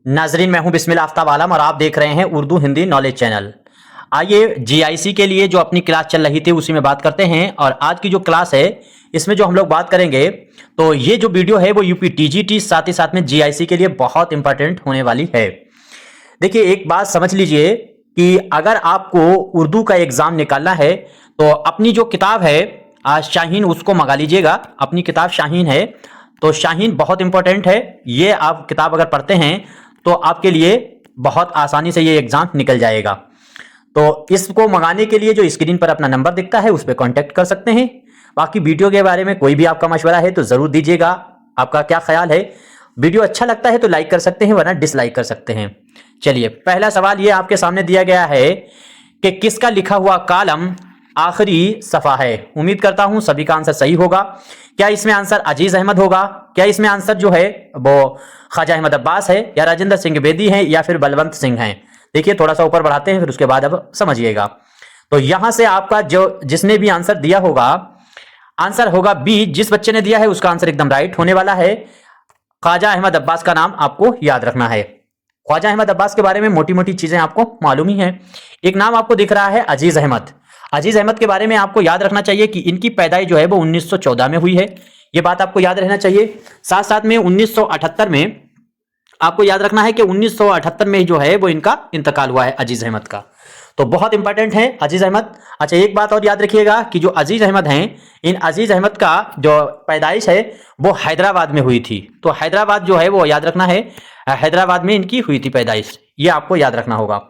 नाजरीन, मैं हूं बिस्मिल आफ्ताब आलम और आप देख रहे हैं उर्दू हिंदी नॉलेज चैनल। आइए जीआईसी के लिए जो अपनी क्लास चल रही थी उसी में बात करते हैं। और आज की जो क्लास है इसमें जो हम लोग बात करेंगे, तो ये जो वीडियो है वो यूपी टीजीटी साथ ही साथ में जीआईसी के लिए बहुत इंपॉर्टेंट होने वाली है। देखिए, एक बात समझ लीजिए कि अगर आपको उर्दू का एग्जाम निकालना है तो अपनी जो किताब है शाहीन, उसको मंगा लीजिएगा। अपनी किताब शाहीन है, तो शाहीन बहुत इंपॉर्टेंट है। ये आप किताब अगर पढ़ते हैं तो आपके लिए बहुत आसानी से ये एग्जाम निकल जाएगा। तो इसको मंगाने के लिए जो स्क्रीन पर अपना नंबर दिखता है उस पर कांटेक्ट कर सकते हैं। बाकी वीडियो के बारे में कोई भी आपका मशवरा है तो जरूर दीजिएगा। आपका क्या ख्याल है? वीडियो अच्छा लगता है तो लाइक कर सकते हैं, वरना डिसलाइक कर सकते हैं। चलिए, पहला सवाल ये आपके सामने दिया गया है कि किसका लिखा हुआ कालम आखिरी सफा है। उम्मीद करता हूं सभी का आंसर सही होगा। क्या इसमें आंसर अजीज अहमद होगा? क्या इसमें आंसर जो है वो ख्वाजा अहमद अब्बास है, या राजेंद्र सिंह बेदी है, या फिर बलवंत सिंह है? देखिए, थोड़ा सा ऊपर बढ़ाते हैं, फिर उसके बाद अब समझिएगा। तो यहां से आपका जो जिसने भी आंसर दिया होगा, आंसर होगा बी। जिस बच्चे ने दिया है उसका आंसर एकदम राइट होने वाला है। ख्वाजा अहमद अब्बास का नाम आपको याद रखना है। ख्वाजा अहमद अब्बास के बारे में मोटी मोटी चीजें आपको मालूम ही है। एक नाम आपको दिख रहा है अजीज अहमद। अजीज अहमद के बारे में आपको याद रखना चाहिए कि इनकी पैदाइश जो है वो 1914 में हुई है। ये बात आपको याद रहना चाहिए। साथ साथ में 1978 में आपको याद रखना है कि 1978 में जो है वो इनका इंतकाल हुआ है अजीज अहमद का। तो बहुत इंपॉर्टेंट है अजीज अहमद। अच्छा, एक बात और याद रखिएगा कि जो अजीज अहमद हैं, इन अजीज अहमद का जो पैदाइश है वो हैदराबाद में हुई थी। तो हैदराबाद जो है वो याद रखना है, हैदराबाद में इनकी हुई थी पैदाइश, ये आपको याद रखना होगा।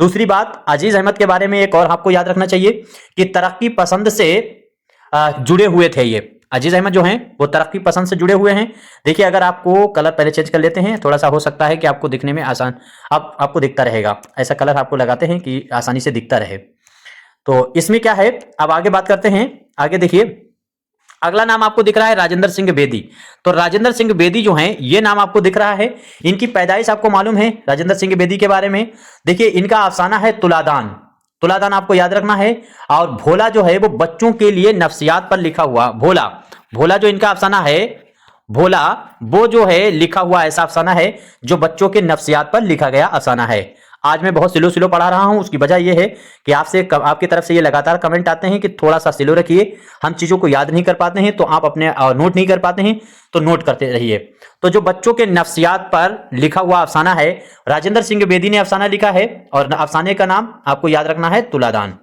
दूसरी बात, अजीज अहमद के बारे में एक और आपको याद रखना चाहिए कि तरक्की पसंद से जुड़े हुए थे। ये अजीज अहमद जो हैं वो तरक्की पसंद से जुड़े हुए हैं। देखिए, अगर आपको कलर पहले चेंज कर लेते हैं, थोड़ा सा हो सकता है कि आपको दिखने में आसान आपको दिखता रहेगा। ऐसा कलर आपको लगाते हैं कि आसानी से दिखता रहे। तो इसमें क्या है, अब आगे बात करते हैं। आगे देखिए, अगला नाम आपको दिख रहा है राजेंद्र सिंह बेदी। तो राजेंद्र सिंह बेदी जो हैं, ये नाम आपको दिख रहा है। इनकी पैदाइश आपको मालूम है राजेंद्र सिंह बेदी के बारे में। देखिए, इनका अफसाना है तुलादान। तुलादान आपको याद रखना है। और भोला जो है वो बच्चों के लिए नफ्सियात पर लिखा हुआ भोला। भोला जो इनका अफसाना है, भोला वो जो है लिखा हुआ ऐसा अफसाना है जो बच्चों के नफ्सियात पर लिखा गया अफसाना है। आज मैं बहुत स्लो स्लो पढ़ा रहा हूं, उसकी वजह यह है कि आपकी तरफ से ये लगातार कमेंट आते हैं कि थोड़ा सा स्लो रखिए, हम चीजों को याद नहीं कर पाते हैं, तो आप अपने नोट नहीं कर पाते हैं तो नोट करते रहिए। तो जो बच्चों के नफ्सियात पर लिखा हुआ अफसाना है, राजेंद्र सिंह बेदी ने अफसाना लिखा है, और अफसाने का नाम आपको याद रखना है तुलादान।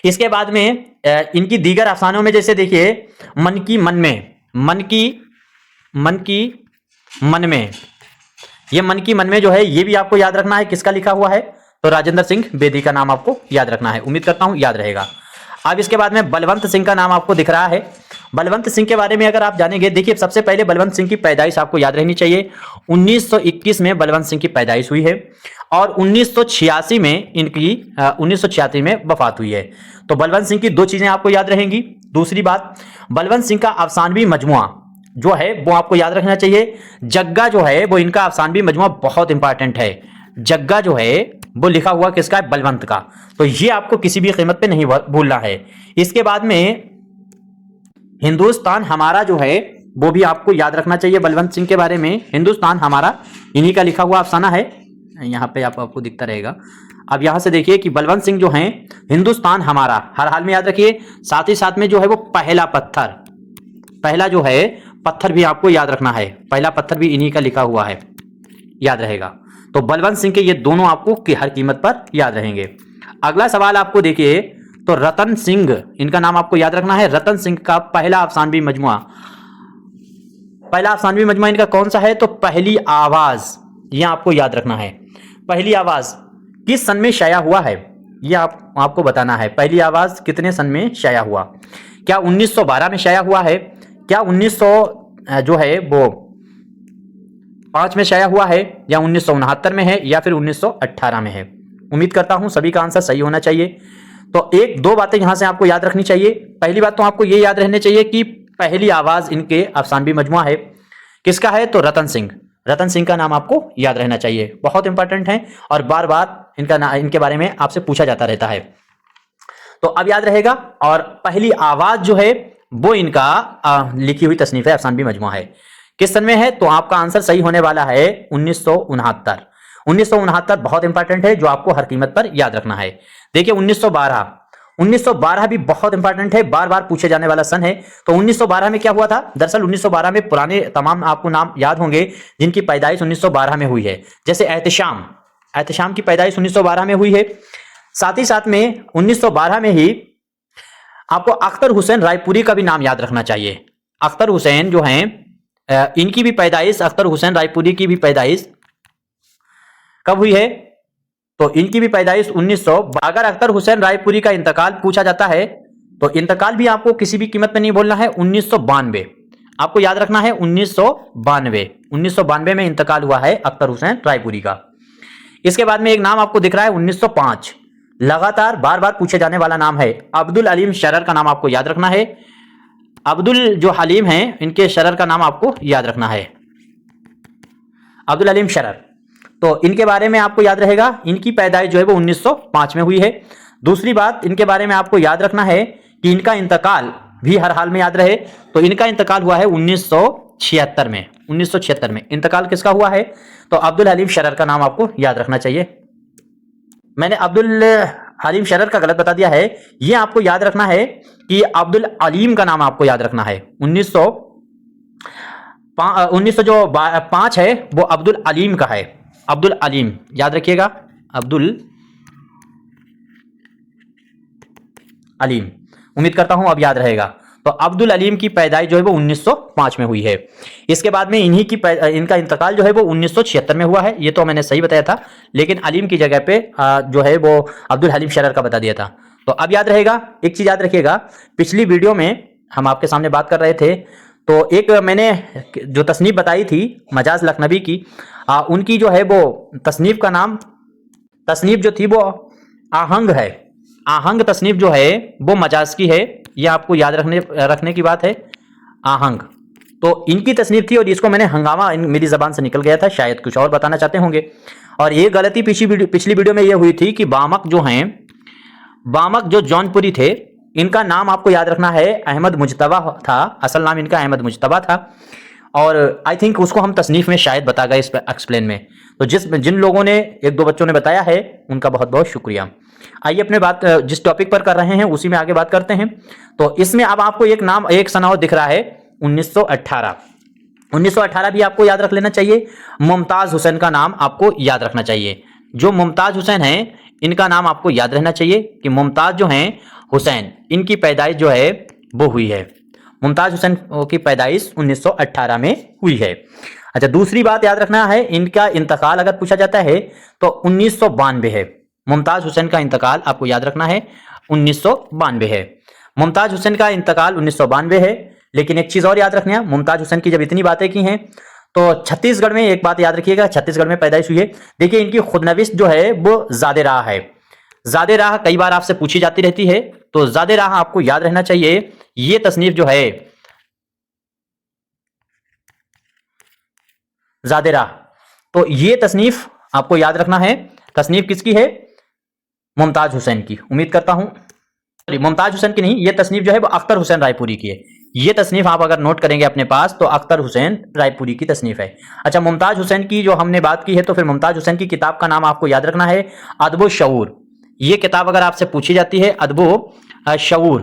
इसके बाद में इनकी दीगर अफसानों में जैसे देखिए, मन की मन में, मन की मन में, ये मन की मन में जो है ये भी आपको याद रखना है किसका लिखा हुआ है, तो राजेंद्र सिंह बेदी का नाम आपको याद रखना है। उम्मीद करता हूं याद रहेगा। अब इसके बाद में बलवंत सिंह का नाम आपको दिख रहा है। बलवंत सिंह के बारे में अगर आप जानेंगे, देखिए सबसे पहले बलवंत सिंह की पैदाइश आपको याद रहनी चाहिए। 1921 में बलवंत सिंह की पैदाइश हुई है और 1986 में इनकी 1986 में वफात हुई है। तो बलवंत सिंह की दो चीजें आपको याद रहेंगी। दूसरी बात, बलवंत सिंह का अफसानवी मजमुआ जो है वो आपको याद रखना चाहिए। जग्गा जो है वो इनका अफसानवी मजमुआ बहुत इंपॉर्टेंट है। जग्गा जो है वो लिखा हुआ किसका है? बलवंत का। तो ये आपको किसी भी कीमत पे नहीं भूलना है। इसके बाद में हिंदुस्तान हमारा जो है वो भी आपको याद रखना चाहिए बलवंत सिंह के बारे में। हिंदुस्तान हमारा इन्हीं का लिखा हुआ अफसाना है। यहाँ पे आपको दिखता रहेगा। अब यहां से देखिए कि बलवंत सिंह जो हैं, हिंदुस्तान हमारा हर हाल में याद रखिए। साथ ही साथ में जो है वो पहला पत्थर, पहला जो है पत्थर भी आपको याद रखना है। पहला पत्थर भी इन्हीं का लिखा हुआ है, याद रहेगा। तो बलवंत सिंह के ये दोनों आपको हर कीमत पर याद रहेंगे। अगला सवाल आपको देखिए, तो रतन सिंह, इनका नाम आपको याद रखना है। रतन सिंह का पहला अफसानवी मजमुआ, पहला अफसानवी मजमुआ इनका कौन सा है? तो पहली आवाज, यह आपको याद रखना है। पहली आवाज किस सन में शाया हुआ है, यह आपको बताना है। पहली आवाज कितने सन में शाया हुआ? क्या 1912 में शाया हुआ है? क्या 1900 जो है वो 5 में शाया हुआ है, या 1969 में है, या फिर 1918 में है? उम्मीद करता हूं सभी का आंसर सही होना चाहिए। तो एक दो बातें यहां से आपको याद रखनी चाहिए। पहली बात तो आपको ये याद रहने चाहिए कि पहली आवाज इनके अफसानवी मजमुआ है, किसका है? तो रतन सिंह। रतन सिंह का नाम आपको याद रहना चाहिए, बहुत इंपॉर्टेंट है और बार बार इनके बारे में आपसे पूछा जाता रहता है। तो अब याद रहेगा। और पहली आवाज जो है वो इनका लिखी हुई तसनीफ है, अफसानवी मजमुआ है। किस सन में है? तो आपका आंसर सही होने वाला है 1969। 1969 बहुत इंपॉर्टेंट है, जो आपको हर कीमत पर याद रखना है। देखिए 1912 भी बहुत इंपॉर्टेंट है, बार बार पूछे जाने वाला सन है। तो 1912 में क्या हुआ था? दरअसल 1912 में पुराने तमाम आपको नाम याद होंगे जिनकी पैदाइश 1912 में हुई है, जैसे एहतशाम की पैदाइश 1912 में हुई है। साथ ही साथ में 1912 में ही आपको अख्तर हुसैन रायपुरी का भी नाम याद रखना चाहिए। अख्तर हुसैन जो हैं, इनकी भी पैदाइश, अख्तर हुसैन रायपुरी की भी पैदाइश कब हुई है? तो इनकी भी पैदाइश 1900। अगर अख्तर हुसैन रायपुरी का इंतकाल पूछा जाता है तो इंतकाल भी आपको किसी भी कीमत में नहीं बोलना है, 1992 आपको याद रखना है। 1992 में इंतकाल हुआ है अख्तर हुसैन रायपुरी का। इसके बाद में एक नाम आपको दिख रहा है 1905, लगातार बार बार पूछे जाने वाला नाम है, अब्दुल अलीम शरर का नाम आपको याद रखना है। अब्दुल जो हलीम हैं, इनके शरर का नाम आपको याद रखना है, अब्दुल अलीम शरर। तो इनके बारे में आपको याद रहेगा, इनकी पैदाइश जो है वो 1905 में हुई है। दूसरी बात इनके बारे में आपको याद रखना है कि इनका इंतकाल भी हर हाल में याद रहे, तो इनका इंतकाल हुआ है 1976 में। 1976 में इंतकाल किसका हुआ है? तो अब्दुल हलीम शरर का नाम आपको याद रखना चाहिए। मैंने अब्दुल हलीम शरर का गलत बता दिया है, यह आपको याद रखना है कि अब्दुल अलीम का नाम आपको याद रखना है। 1905 है वो अब्दुल अलीम का है, अब्दुल अलीम याद रखिएगा, अब्दुल अलीम। उम्मीद करता हूं अब याद रहेगा। तो अब्दुल अलीम की पैदाइश जो है वो 1905 में हुई है। इसके बाद में इनका इंतकाल जो है वो 1976 में हुआ है, ये तो मैंने सही बताया था, लेकिन अलीम की जगह पे जो है वो अब्दुल हलीम शरर का बता दिया था। तो अब याद रहेगा, एक चीज याद रखिएगा, पिछली वीडियो में हम आपके सामने बात कर रहे थे, तो एक मैंने जो तसनीफ बताई थी मजाज लखनवी की, उनकी जो है वो तसनीफ जो थी वो आहंग है। आहंग तसनीफ जो है वो मजाज की है, ये आपको याद रखने की बात है, आहंग। तो इनकी तसनीफ थी और इसको मैंने हंगामा मेरी जबान से निकल गया था, शायद कुछ और बताना चाहते होंगे। और ये गलती पिछली वीडियो में ये हुई थी कि बामक जो जौनपुरी थे, इनका नाम आपको याद रखना है अहमद मुजतबा था, असल नाम इनका अहमद मुजतबा था, और आई थिंक उसको हम तसनीफ में शायद बता गए इस एक्सप्लेन में। तो जिन लोगों ने, एक दो बच्चों ने बताया है, उनका बहुत बहुत शुक्रिया। आइए अपने बात जिस टॉपिक पर कर रहे हैं उसी में आगे बात करते हैं। तो इसमें अब आपको एक सन और दिख रहा है 1918। 1918 भी आपको याद रख लेना चाहिए। मुमताज हुसैन का नाम आपको याद रखना चाहिए। जो मुमताज हुसैन हैं, इनका नाम आपको याद रहना चाहिए कि मुमताज जो हैं हुसैन, इनकी पैदाइश जो है वो हुई है, मुमताज हुसैन की पैदाइश 1918 में हुई है। अच्छा, दूसरी बात याद रखना है, इनका इंतकाल अगर पूछा जाता है तो 1992 है। मुमताज हुसैन का इंतकाल आपको याद रखना है 1992 है। मुमताज हुसैन का इंतकाल 1992 है। लेकिन एक चीज और याद रखना है, मुमताज हुसैन की जब इतनी बातें की हैं तो छत्तीसगढ़ में एक बात याद रखिएगा, छत्तीसगढ़ में पैदाइश हुई है। देखिए इनकी खुदनविश्त जो है वो ज़ादे राह है। ज़ादे राह कई बार आपसे पूछी जाती रहती है, तो ज़ादे राह आपको याद रहना चाहिए। ये तसनीफ जो है ज़ादे राह, तो ये तसनीफ आपको याद रखना है। तसनीफ किसकी है? मुमताज हुसैन की। उम्मीद करता हूं, मुमताज हुसैन की नहीं, ये तसनीफ जो है वो अख्तर हुसैन रायपुरी की है। ये तसनीफ आप अगर नोट करेंगे अपने पास तो अख्तर हुसैन रायपुरी की तसनीफ है। अच्छा, मुमताज हुसैन की जो हमने बात की है, तो फिर मुमताज हुसैन की किताब का नाम आपको याद रखना है अदब शऊर। ये किताब अगर आपसे पूछी जाती है अदब शऊर,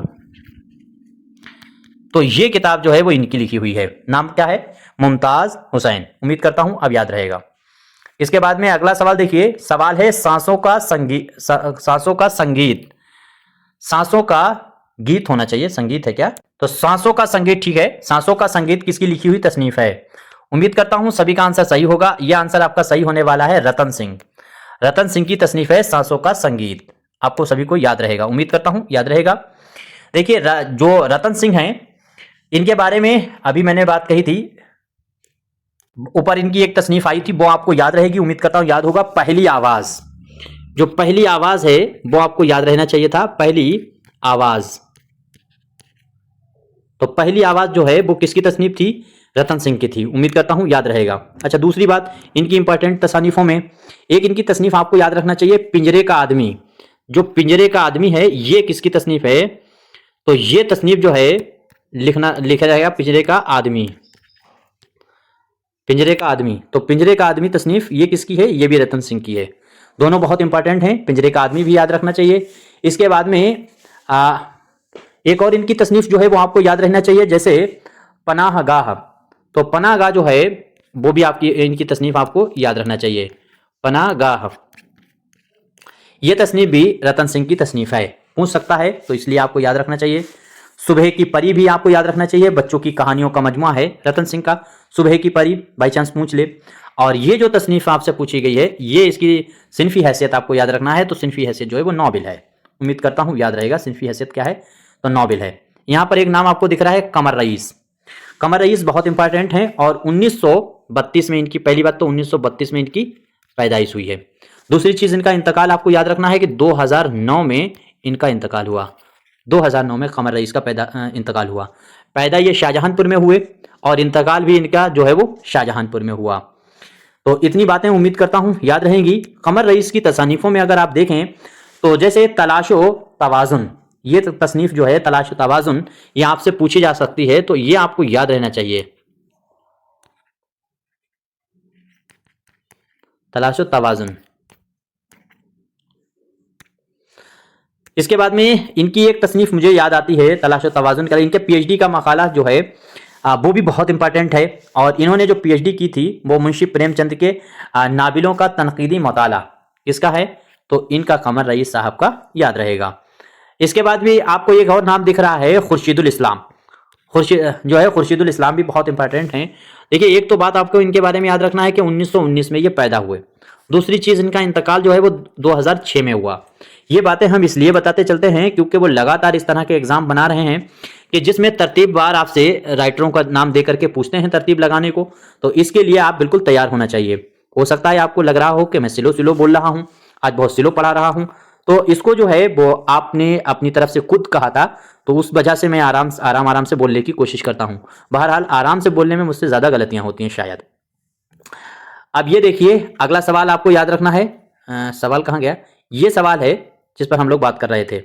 तो ये किताब जो है वो इनकी लिखी हुई है। नाम क्या है? मुमताज हुसैन। उम्मीद करता हूं अब याद रहेगा। इसके बाद में अगला सवाल देखिए, सवाल है सांसों का संगीत। सांसों का गीत होना चाहिए, संगीत है क्या? तो सांसों का संगीत, ठीक है। सांसों का संगीत किसकी लिखी हुई तसनीफ है? उम्मीद करता हूं सभी का आंसर सही होगा। यह आंसर आपका सही होने वाला है रतन सिंह। रतन सिंह की तसनीफ है सांसों का संगीत। आपको सभी को याद रहेगा, उम्मीद करता हूं याद रहेगा। देखिए जो रतन सिंह हैं, इनके बारे में अभी मैंने बात कही थी, ऊपर इनकी एक तसनीफ आई थी, वो आपको याद रहेगी। उम्मीद करता हूं याद होगा। पहली आवाज, जो पहली आवाज है वो आपको याद रहना चाहिए था, पहली आवाज। तो पहली आवाज जो है वो किसकी तसनीफ थी? रतन सिंह की थी। उम्मीद करता हूं याद रहेगा। अच्छा, दूसरी बात, इनकी इंपॉर्टेंट तसानीफों में एक इनकी तसनीफ आपको याद रखना चाहिए, पिंजरे का आदमी। जो पिंजरे का आदमी है, ये किसकी तसनीफ है? तो ये तसनीफ जो है लिखा जाएगा पिंजरे का आदमी। पिंजरे का आदमी, तो पिंजरे का आदमी तसनीफ ये किसकी है? ये भी रतन सिंह की है। दोनों बहुत इंपॉर्टेंट हैं, पिंजरे का आदमी भी याद रखना चाहिए। इसके बाद में एक और इनकी तसनीफ जो है वो आपको याद रहना चाहिए, जैसे पनाहगाह। तो पनाहगाह जो है वो भी आपकी इनकी तसनीफ आपको याद रखना चाहिए, पनाहगाह। ये तसनीफ भी रतन सिंह की तसनीफ है, पूछ सकता है, तो इसलिए आपको याद रखना चाहिए। सुबह की परी भी आपको याद रखना चाहिए, बच्चों की कहानियों का मजमुआ है रतन सिंह का सुबह की परी, बाई चांस पूछ ले। और ये जो तसनीफ आपसे पूछी गई है, ये इसकी सिनफी हैसियत आपको याद रखना है। तो सिनफी हैसियत जो है वो नोबेल है, उम्मीद करता हूँ याद रहेगा सिनफी हैसियत क्या है, तो नोबेल है। यहाँ पर एक नाम आपको दिख रहा है कमर रईस। कमर रईस बहुत इंपॉर्टेंट है और 1932 में इनकी, पहली बात तो 1932 में इनकी पैदाइश हुई है। दूसरी चीज इनका इंतकाल आपको याद रखना है कि 2009 में इनका इंतकाल हुआ। 2009 में कमर रईस का इंतकाल हुआ। पैदा ये शाहजहांपुर में हुए और इंतकाल भी इनका जो है वो शाहजहांपुर में हुआ। तो इतनी बातें उम्मीद करता हूं याद रहेंगी। कमर रईस की तसानीफों में अगर आप देखें तो जैसे तलाशो तवाजुन, ये तसनीफ जो है तलाशो तवाजुन, ये आपसे पूछी जा सकती है, तो ये आपको याद रहना चाहिए, तलाशो तवाजुन। इसके बाद में इनकी एक तसनीफ मुझे याद आती है तलाशो तवाजुन का, इनके पीएचडी का मकाला जो है वो भी बहुत इंपॉर्टेंट है। और इन्होंने जो पीएचडी की थी वो मुंशी प्रेमचंद के नाबिलों का तनकीदी मुताला किसका है, तो इनका कमर रईस साहब का याद रहेगा। इसके बाद भी आपको एक और नाम दिख रहा है खुर्शीदुल इस्लाम। जो है खुर्शीदुल इस्लाम भी बहुत इंपॉर्टेंट हैं। देखिए एक तो बात आपको इनके बारे में याद रखना है कि 1919 में ये पैदा हुए। दूसरी चीज इनका इंतकाल जो है वो 2006 में हुआ। ये बातें हम इसलिए बताते चलते हैं क्योंकि वो लगातार इस तरह के एग्जाम बना रहे हैं कि जिसमें तरतीबवार आपसे राइटरों का नाम दे करके पूछते हैं तरतीब लगाने को, तो इसके लिए आप बिल्कुल तैयार होना चाहिए। हो सकता है आपको लग रहा हो कि मैं स्लो स्लो बोल रहा हूं, आज बहुत स्लो पढ़ा रहा हूं, तो इसको जो है वो आपने अपनी तरफ से खुद कहा था, तो उस वजह से मैं आराम से बोलने की कोशिश करता हूं। बहरहाल आराम से बोलने में मुझसे ज्यादा गलतियां होती हैं शायद। अब ये देखिए अगला सवाल आपको याद रखना है। सवाल कहाँ गया? ये सवाल है जिस पर हम लोग बात कर रहे थे।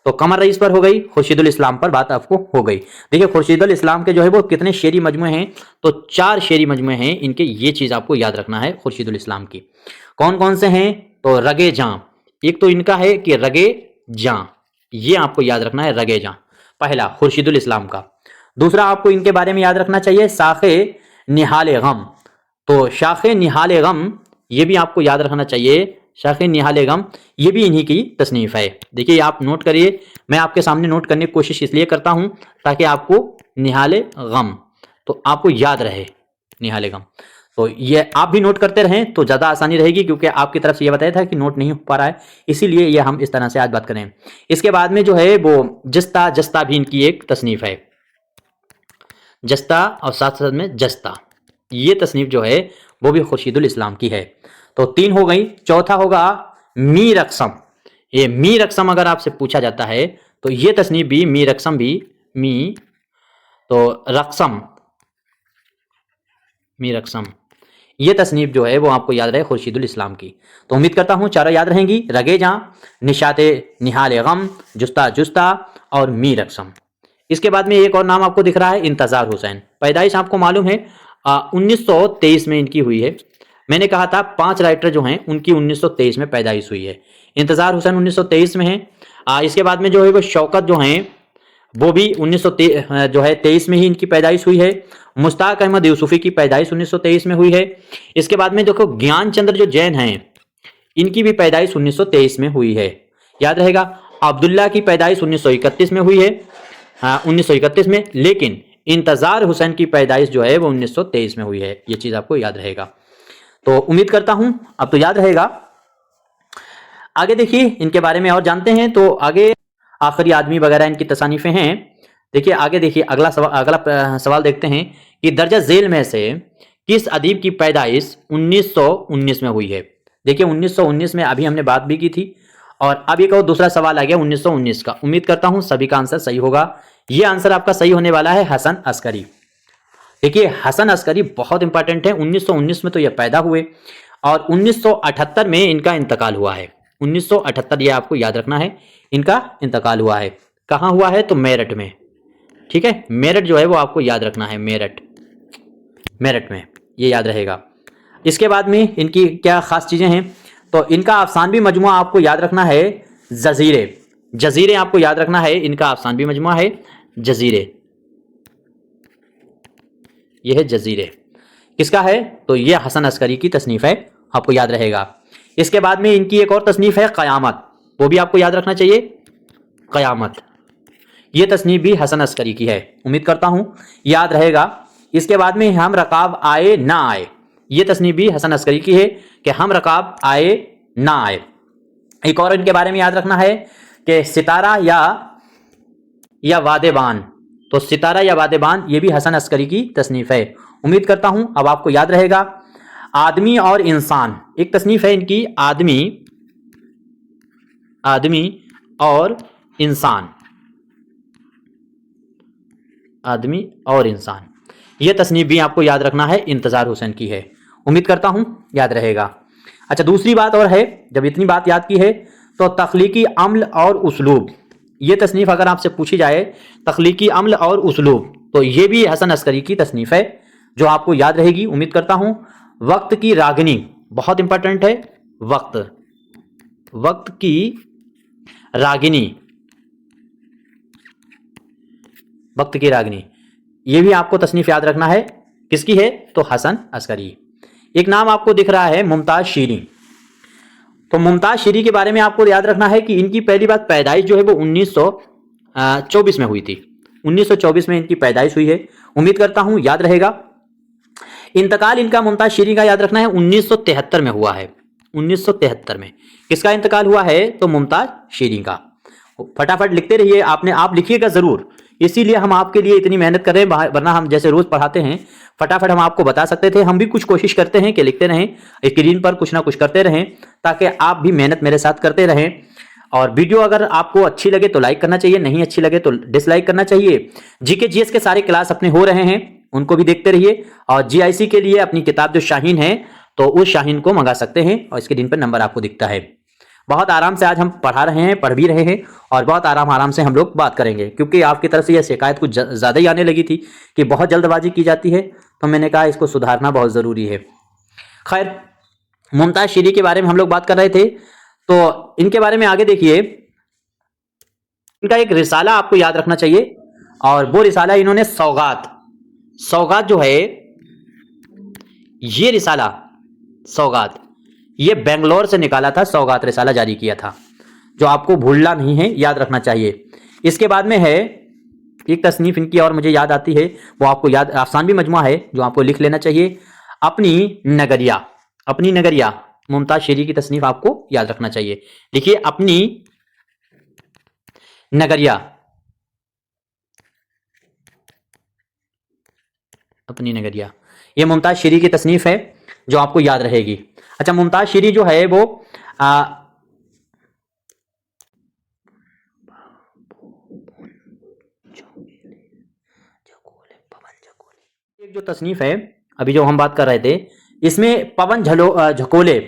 तो कमर रईस पर हो गई, खुर्शीदुल इस्लाम पर बात आपको हो गई। देखिए खुर्शीदुल इस्लाम के जो है वो कितने शेरी मजमुए हैं, तो 4 शेरी मजमुए हैं इनके। ये चीज आपको याद रखना है खुर्शीदुल इस्लाम की। कौन कौन से हैं? तो रगे जां, एक तो इनका है कि रगे जां, ये आपको याद रखना है, रगे जां पहला खुर्शीदुल इस्लाम का। दूसरा आपको इनके बारे में याद रखना चाहिए साखे निहाल गम। तो शाखे निहाल गम ये भी आपको याद रखना चाहिए, शाखे निहाल गम ये भी इन्हीं की तसनीफ है। देखिए आप नोट करिए, मैं आपके सामने नोट करने की कोशिश इसलिए करता हूं ताकि आपको निहाल गम तो आपको याद रहे, निहाल गम। तो ये आप भी नोट करते रहें तो ज़्यादा आसानी रहेगी, क्योंकि आपकी तरफ से ये बताया था कि नोट नहीं हो पा रहा है, इसीलिए ये हम इस तरह से आज बात करें। इसके बाद में जो है वो जस्ता, जस्ता भी इनकी एक तसनीफ है, जस्ता और साथ साथ में जस्ता, ये तसनीफ जो है वो भी खुर्शीदुल इस्लाम की है। तो 3 हो गई। चौथा होगा मीर अक्सम। ये मीर अक्सम अगर आपसे पूछा जाता है तो ये तसनीफ भी मीर अक्सम भी तो रक्सम, मीर अक्सम ये तसनीफ जो है वो आपको याद रहे खुर्शीदुल इस्लाम की। तो उम्मीद करता हूँ चारों याद रहेंगी, रगे जां, निशाते निहाल गम, जुस्ता जुस्ता और मीर अक्सम। इसके बाद में एक और नाम आपको दिख रहा है इंतजार हुसैन। पैदाइश आपको मालूम है 1923 में इनकी हुई है। मैंने कहा था 5 राइटर जो हैं उनकी 1923 में पैदाइश हुई है। इंतजार हुसैन 1923 में है। इसके बाद में जो है वो शौकत जो हैं वो भी 1923 में ही इनकी पैदाइश हुई है। मुश्ताक अहमद यूसुफी की पैदाइश 1923 में हुई है। इसके बाद में देखो ज्ञान चंद्र जो जैन हैं इनकी भी पैदाइश 1923 में हुई है, याद रहेगा। अब्दुल्ला की पैदाइश 1931 में हुई है, 1931 में, लेकिन इंतजार हुसैन की पैदाइश जो है वो 1923 में हुई है। ये चीज आपको याद रहेगा। तो उम्मीद करता हूं अब तो याद रहेगा। आगे देखिए इनके बारे में और जानते हैं। तो आगे आखिरी आदमी वगैरह इनकी तसानीफें हैं। देखिए आगे देखिए अगला सवाल देखते हैं कि दर्जा झेल में से किस अदीब की पैदाइश 1919 में हुई है। देखिए 1919 में अभी हमने बात भी की थी, और अब एक और दूसरा सवाल आ गया 1919 का। उम्मीद करता हूं सभी का आंसर सही होगा। यह आंसर आपका सही होने वाला है हसन अस्करी। देखिए हसन अस्करी बहुत इंपॉर्टेंट है। 1919 में तो यह पैदा हुए और 1978 में इनका इंतकाल हुआ है। 1978 ये आपको याद रखना है, इनका इंतकाल हुआ है। कहाँ हुआ है? तो मेरठ में, ठीक है। मेरठ जो है वो आपको याद रखना है, मेरठ, मेरठ में ये याद रहेगा। इसके बाद में इनकी क्या खास चीजें हैं, तो इनका अफसानवी मजमुआ आपको याद रखना है जजीरे। जजीरे आपको याद रखना है, इनका अफसानवी मजमुआ है जजीरे। यह है जजीरे, किसका है, तो यह हसन अस्करी की तसनीफ है, आपको याद रहेगा। इसके बाद में इनकी एक और तसनीफ है क़यामत, वो भी आपको याद रखना चाहिए। क़यामत ये तसनीफ भी हसन अस्करी की है, उम्मीद करता हूं याद रहेगा। इसके बाद में हम रकाब आए ना आए, ये तसनीफ भी हसन अस्करी की है कि हम रकाब आए ना आए। एक और इनके बारे में याद रखना है कि सितारा या वादेबान, तो सितारा या वादेबान ये भी हसन अस्करी की तसनीफ है, उम्मीद करता हूं अब आपको याद रहेगा। आदमी और इंसान, एक तसनीफ है इनकी आदमी और इंसान। आदमी और इंसान यह तसनीफ भी आपको याद रखना है, इंतजार हुसैन की है, उम्मीद करता हूं याद रहेगा। अच्छा, दूसरी बात और है, जब इतनी बात याद की है तो तख्लीकी अम्ल और उसलूब, ये तसनीफ अगर आपसे पूछी जाए तख्लीकी अम्ल और उसलूब, तो ये भी हसन अस्करी की तसनीफ है जो आपको याद रहेगी, उम्मीद करता हूं। वक्त की रागनी बहुत इंपॉर्टेंट है, वक्त की रागिनी, वक्त की रागिनी ये भी आपको तसनीफ याद रखना है, किसकी है, तो हसन अस्करी। एक नाम आपको दिख रहा है मुमताज शीरी, तो मुमताज शीरी के बारे में आपको याद रखना है कि इनकी पहली बात पैदाइश जो है वो 1924 में हुई थी, 1924 में इनकी पैदाइश हुई है, उम्मीद करता हूं याद रहेगा। इंतकाल इनका मुमताज शीरी का याद रखना है 1973 में हुआ है, 1973 में किसका इंतकाल हुआ है, तो मुमताज शीरी का। फटाफट लिखते रहिए, आप लिखिएगा जरूर, इसीलिए हम आपके लिए इतनी मेहनत कर रहे हैं, वरना हम जैसे रोज पढ़ाते हैं फटाफट हम आपको बता सकते थे। हम भी कुछ कोशिश करते हैं कि लिखते रहें, स्क्रीन पर कुछ ना कुछ करते रहें, ताकि आप भी मेहनत मेरे साथ करते रहें। और वीडियो अगर आपको अच्छी लगे तो लाइक करना चाहिए, नहीं अच्छी लगे तो डिसलाइक करना चाहिए। जीके जीएस के सारे क्लास अपने हो रहे हैं, उनको भी देखते रहिए। और जीआईसी के लिए अपनी किताब जो शाहीन है, तो उस शाहीन को मंगा सकते हैं, और स्क्रीन पर नंबर आपको दिखता है। बहुत आराम से आज हम पढ़ा रहे हैं, पढ़ भी रहे हैं, और बहुत आराम से हम लोग बात करेंगे, क्योंकि आपकी तरफ से यह शिकायत कुछ ज़्यादा ही आने लगी थी कि बहुत जल्दबाजी की जाती है, तो मैंने कहा इसको सुधारना बहुत ज़रूरी है। खैर, मुमताज़ शीरी के बारे में हम लोग बात कर रहे थे, तो इनके बारे में आगे देखिए। इनका एक रिसाला आपको याद रखना चाहिए, और वो रिसाला इन्होंने सौगात जो है, ये रिसाला सौगात ये बेंगलोर से निकाला था, सौगात रिसाला जारी किया था, जो आपको भूलना नहीं है, याद रखना चाहिए। इसके बाद में है एक तसनीफ इनकी और मुझे याद आती है, वो आपको याद, अफसानवी मजमुआ है जो आपको लिख लेना चाहिए, अपनी नगरिया। मुमताज शीरी की तसनीफ आपको याद रखना चाहिए, लिखिए अपनी नगरिया। ये मुमताज शीरी की तसनीफ है जो आपको याद रहेगी। अच्छा, मुमताज शीरी जो है वो एक जो तसनीफ है अभी जो हम बात कर रहे थे, इसमें पवन झकोले,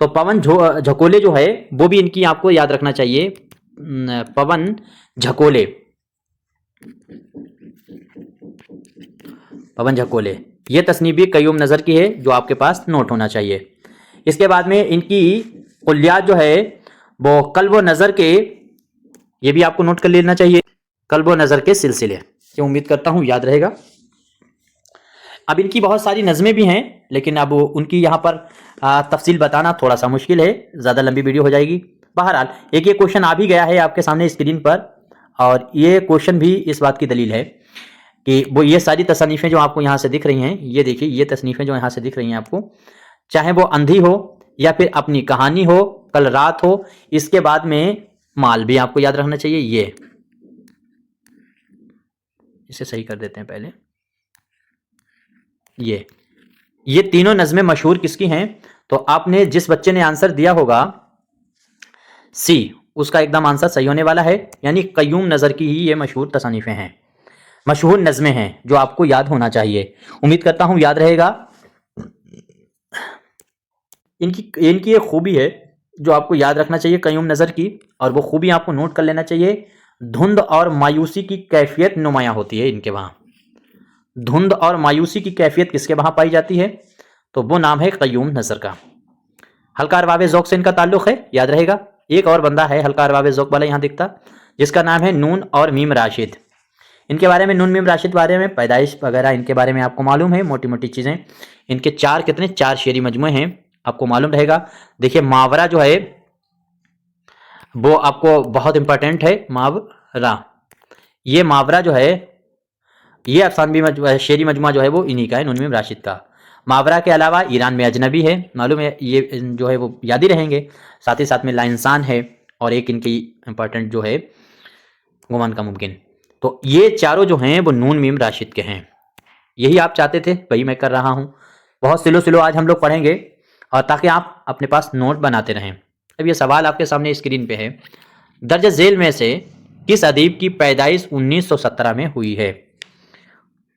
तो पवन झकोले जो है वो भी इनकी आपको याद रखना चाहिए, पवन झकोले ये तसनीफ भी कयूम नज़र की है, जो आपके पास नोट होना चाहिए। इसके बाद में इनकी कुल्लियात जो है वो कल्ब नज़र के, ये भी आपको नोट कर लेना चाहिए, कल्ब नज़र के सिलसिले, ये उम्मीद करता हूँ याद रहेगा। अब इनकी बहुत सारी नज़में भी हैं, लेकिन अब उनकी यहाँ पर तफसील बताना थोड़ा सा मुश्किल है, ज़्यादा लंबी वीडियो हो जाएगी। बहरहाल एक ये क्वेश्चन आ भी गया है आपके सामने स्क्रीन पर, और ये क्वेश्चन भी इस बात की दलील है कि वो ये सारी तसनीफ़ें जो आपको यहाँ से दिख रही हैं, ये देखिए ये तसनीफ़ें जो यहाँ से दिख रही हैं आपको, चाहे वो अंधी हो या फिर अपनी कहानी हो, कल रात हो, इसके बाद में माल भी आपको याद रखना चाहिए। ये इसे सही कर देते हैं पहले। ये तीनों नज़में मशहूर किसकी हैं, तो आपने जिस बच्चे ने आंसर दिया होगा सी, उसका एकदम आंसर सही होने वाला है, यानी कयूम नज़र की ही ये मशहूर तसनीफ़ें हैं, मशहूर नज़में हैं जो आपको याद होना चाहिए, उम्मीद करता हूँ याद रहेगा। इनकी एक खूबी है जो आपको याद रखना चाहिए कयूम नज़र की, और वो खूबी आपको नोट कर लेना चाहिए, धुंध और मायूसी की कैफियत नुमायां होती है इनके वहाँ, धुंध और मायूसी की कैफियत किसके वहां पाई जाती है? तो वो नाम है क़य्यूम नज़र का। हल्का अरबाब ज़ौक़ से इनका ताल्लुक़ है, याद रहेगा। एक और बंदा है हल्का अरबाब ज़ौक़ वाला यहाँ दिखता, जिसका नाम है नून और मीम राशिद। इनके बारे में, नून मीम राशिद बारे में, पैदाइश वगैरह इनके बारे में आपको मालूम है, मोटी मोटी चीज़ें। इनके चार शेरी मजमूए हैं, आपको मालूम रहेगा। देखिए मावरा जो है वो आपको बहुत इंपॉर्टेंट है। मावरा, ये मावरा जो है, ये अफसानवी शेरी मजमुआ जो है वो इन्हीं का है, नून मीम राशिद का। मावरा के अलावा ईरान में अजनबी है, मालूम है, ये जो है वो याद ही रहेंगे। साथ ही साथ में लाइंसान है, और एक इनकी इंपॉर्टेंट जो है गुमान का मुमकिन। तो ये चारों जो हैं वो नून मीम राशिद के हैं। यही आप चाहते थे, वही मैं कर रहा हूँ। बहुत स्लो स्लो आज हम लोग पढ़ेंगे, और ताकि आप अपने पास नोट बनाते रहें। अब ये सवाल आपके सामने स्क्रीन पे है, दर्ज झेल में से किस अदीब की पैदाइश 1917 में हुई है?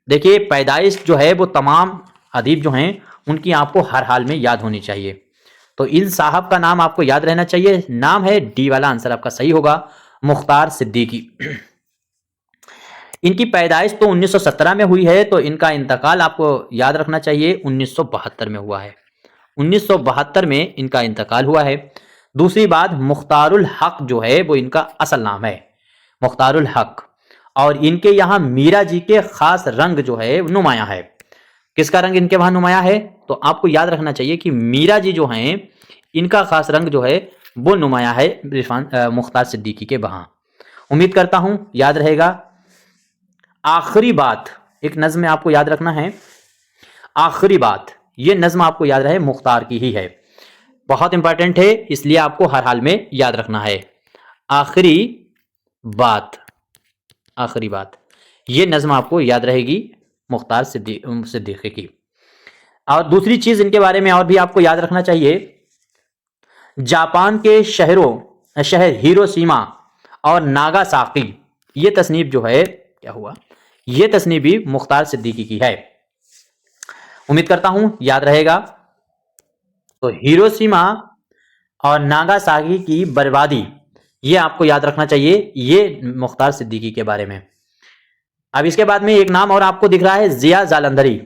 देखिए पैदाइश जो है वो तमाम अदीब जो हैं उनकी आपको हर हाल में याद होनी चाहिए। तो इन साहब का नाम आपको याद रहना चाहिए। नाम है डी वाला आंसर आपका सही होगा, मुख्तार सिद्दीकी। इनकी पैदाइश तो 1917 में हुई है, तो इनका इंतकाल आपको याद रखना चाहिए 1972 में हुआ है। 1972 में इनका इंतकाल हुआ है। दूसरी बात, मुख्तारुल हक जो है वो इनका असल नाम है, मुख्तारुल हक। और इनके यहाँ मीरा जी के खास रंग जो है नुमाया है। किसका रंग इनके वहां नुमाया है? तो आपको याद रखना चाहिए कि मीरा जी जो हैं इनका खास रंग जो है वो नुमाया है मुख्तार सिद्दीकी के वहां। उम्मीद करता हूं याद रहेगा। आखिरी बात, एक नज्म में आपको याद रखना है। आखिरी बात, ये नज्म आपको याद रहे मुख्तार की ही है, बहुत इंपॉर्टेंट है, इसलिए आपको हर हाल में याद रखना है। आखिरी बात, आखिरी बात, ये नज्म आपको याद रहेगी मुख्तार सिद्दीकी की। और दूसरी चीज इनके बारे में और भी आपको याद रखना चाहिए, जापान के शहर हिरोशिमा और नागासाकी, ये तस्नीफ जो है क्या हुआ, ये तस्नीफ भी मुख्तार सिद्दीकी की है। उम्मीद करता हूं याद रहेगा। तो हिरोशिमा और नागासाकी की बर्बादी, ये आपको याद रखना चाहिए, ये मुख्तार सिद्दीकी के बारे में। अब इसके बाद में एक नाम और आपको दिख रहा है, जिया जालंधरी।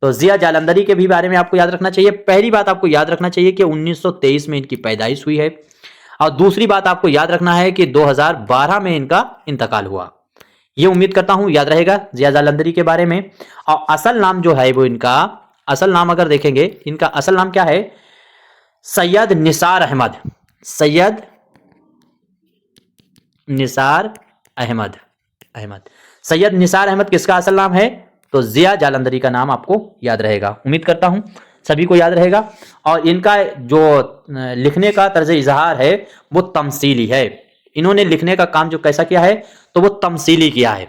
तो जिया जालंधरी के भी बारे में आपको याद रखना चाहिए। पहली बात आपको याद रखना चाहिए कि 1923 में इनकी पैदाइश हुई है, और दूसरी बात आपको याद रखना है कि 2012 में इनका इंतकाल हुआ। ये उम्मीद करता हूं याद रहेगा जिया जालंधरी के बारे में। और असल नाम जो है वो इनका असल नाम अगर देखेंगे, इनका असल नाम क्या है? सैयद निसार अहमद। सैयद निसार अहमद। सैयद निसार अहमद किसका असल नाम है? तो जिया जालंधरी का नाम आपको याद रहेगा। उम्मीद करता हूं सभी को याद रहेगा। और इनका जो लिखने का तर्ज इजहार है वो तमसीली है। इन्होंने लिखने का काम जो कैसा किया है, तो वो तमसीली किया है,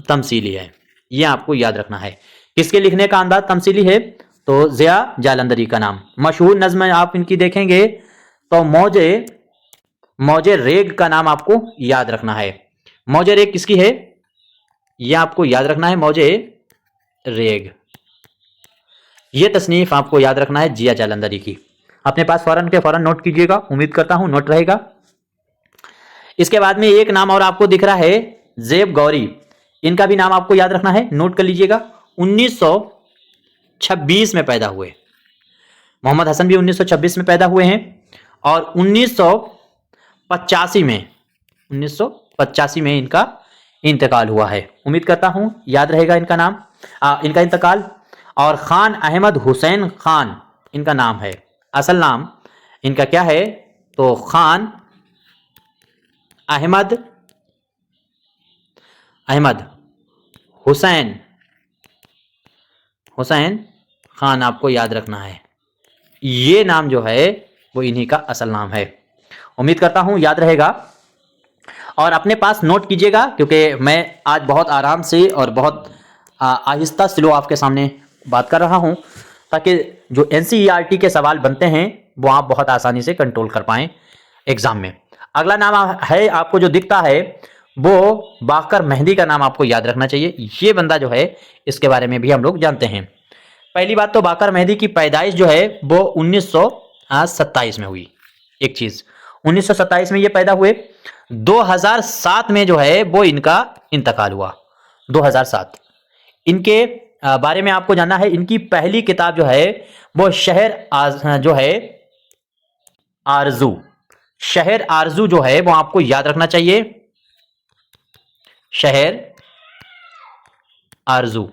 तमसीली है, ये आपको याद रखना है। किसके लिखने का अंदाज तमसीली है? तो जिया जालंधरी का नाम। मशहूर नज्म आप इनकी देखेंगे तो मौजे रेग का नाम आपको याद रखना है। मौजे रेग किसकी है? यह आपको याद रखना है, मौजे रेग। यह तसनीफ आपको याद रखना है जिया जालंधरी की। अपने पास फौरन के फौरन नोट कीजिएगा, उम्मीद करता हूं नोट रहेगा। इसके बाद में एक नाम और आपको दिख रहा है, जेब गौरी। इनका भी नाम आपको याद रखना है, नोट कर लीजिएगा। 1926 में पैदा हुए। मोहम्मद हसन भी 1926 में पैदा हुए हैं, और 1985 में इनका इंतकाल हुआ है। उम्मीद करता हूं याद रहेगा इनका नाम, इनका इंतकाल। और खान अहमद हुसैन खान इनका नाम है। असल नाम इनका क्या है? तो खान अहमद हुसैन खान आपको याद रखना है। ये नाम जो है वो इन्हीं का असल नाम है। उम्मीद करता हूं याद रहेगा, और अपने पास नोट कीजिएगा, क्योंकि मैं आज बहुत आराम से और बहुत आहिस्ता स्लो आपके सामने बात कर रहा हूं, ताकि जो एनसीईआरटी के सवाल बनते हैं वो आप बहुत आसानी से कंट्रोल कर पाएं एग्जाम में। अगला नाम है आपको जो दिखता है वो बाकर मेहंदी का नाम आपको याद रखना चाहिए। ये बंदा जो है इसके बारे में भी हम लोग जानते हैं। पहली बात तो बाकर मेहंदी की पैदाइश जो है वो 1927 में हुई। एक चीज 1927 में ये पैदा हुए। 2007 में जो है वो इनका इंतकाल हुआ। 2007। इनके बारे में आपको जानना है। इनकी पहली किताब जो है वो जो है आरजू, शहर आरजू जो है वो आपको याद रखना चाहिए। शहर आरजू,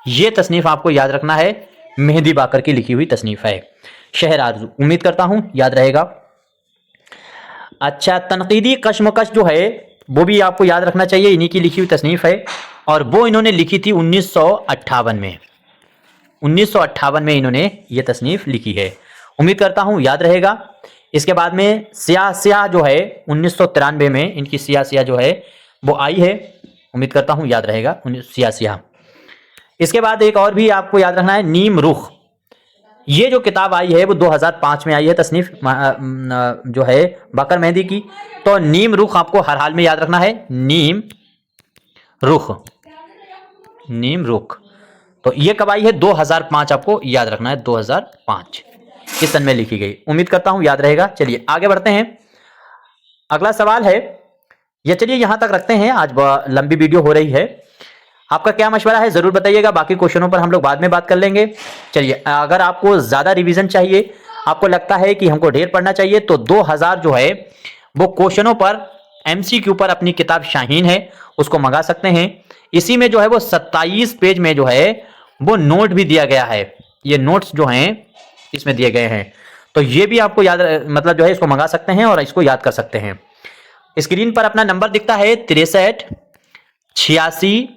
ये तसनीफ आपको याद रखना है। मेहदी बाकर की लिखी हुई तसनीफ है शहर आरजू। उम्मीद करता हूं याद रहेगा। अच्छा, तनकीदी कशमकश जो है वो भी आपको याद रखना चाहिए। इन्हीं की लिखी हुई तसनीफ है और वो इन्होंने लिखी थी 1958 में। 1958 में इन्होंने ये तसनीफ लिखी है। उम्मीद करता हूं याद रहेगा। इसके बाद में सियाह सियाह जो है 1993 में इनकी सियाह सियाह जो है वो आई है। उम्मीद करता हूं याद रहेगा सियाह सियाह। इसके बाद एक और भी आपको याद रखना है, नीम रुख। ये जो किताब आई है वो 2005 में आई है, तसनीफ जो है बाकर मेहदी की। तो नीम रुख आपको हर हाल में याद रखना है। नीम रुख, नीम रुख। तो ये कब आई है? 2005 आपको याद रखना है। 2005 इस सन में लिखी गई। उम्मीद करता हूं याद रहेगा। चलिए आगे बढ़ते हैं। अगला सवाल है, ये चलिए यहां तक रखते हैं, आज लंबी वीडियो हो रही है। आपका क्या मशवरा है जरूर बताइएगा। बाकी क्वेश्चनों पर हम लोग बाद में बात कर लेंगे। चलिए, अगर आपको ज्यादा रिवीजन चाहिए, आपको लगता है कि हमको ढेर पढ़ना चाहिए, तो 2000 जो है वो क्वेश्चनों पर एमसीक्यू पर अपनी किताब शाहीन है, उसको मंगा सकते हैं। इसी में जो है वो 27 पेज में जो है वो नोट भी दिया गया है। ये नोट्स जो हैं इसमें दिए गए हैं, तो ये भी आपको याद मतलब जो है इसको मंगा सकते हैं और इसको याद कर सकते हैं। स्क्रीन पर अपना नंबर दिखता है 63 86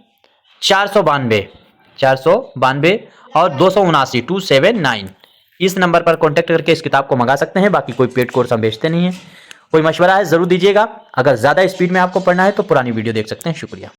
492 और 279 279। इस नंबर पर कांटेक्ट करके इस किताब को मंगा सकते हैं। बाकी कोई पेड कोर्स हम बेचते नहीं है। कोई मशवरा है जरूर दीजिएगा। अगर ज्यादा स्पीड में आपको पढ़ना है तो पुरानी वीडियो देख सकते हैं। शुक्रिया।